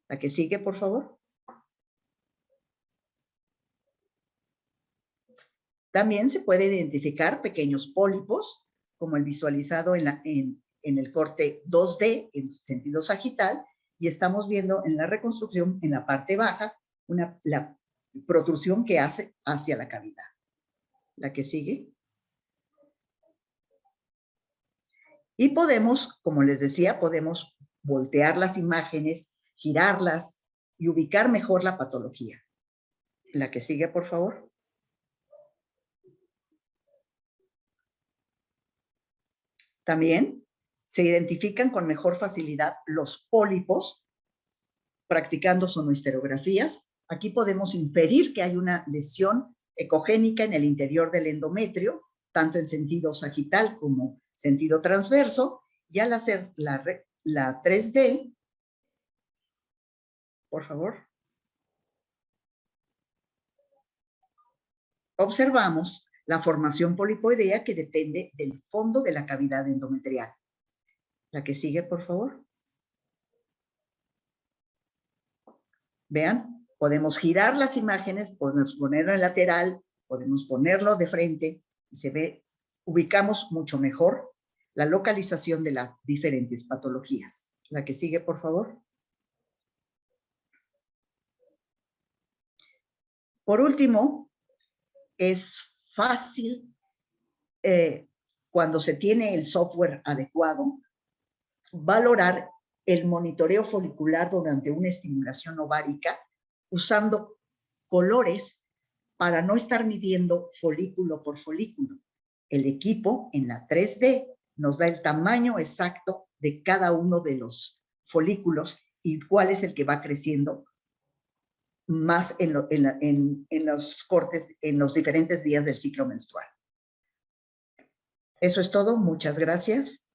La que sigue, por favor. También se puede identificar pequeños pólipos, como el visualizado en el corte 2D en sentido sagital, y estamos viendo en la reconstrucción, en la parte baja, la protrusión que hace hacia la cavidad. La que sigue. Y podemos, como les decía, podemos voltear las imágenes, girarlas y ubicar mejor la patología. La que sigue, por favor. También se identifican con mejor facilidad los pólipos practicando sonohisterografías. Aquí podemos inferir que hay una lesión ecogénica en el interior del endometrio, tanto en sentido sagital como sentido transverso, y al hacer la 3D, por favor, observamos la formación polipoidea que depende del fondo de la cavidad endometrial. La que sigue, por favor. Vean, podemos girar las imágenes, podemos ponerlo en lateral, podemos ponerlo de frente y se ve, ubicamos mucho mejor la localización de las diferentes patologías. La que sigue, por favor. Por último, es fácil cuando se tiene el software adecuado, valorar el monitoreo folicular durante una estimulación ovárica usando colores para no estar midiendo folículo por folículo. El equipo en la 3D nos da el tamaño exacto de cada uno de los folículos y cuál es el que va creciendo más en los cortes, en los diferentes días del ciclo menstrual. Eso es todo. Muchas gracias.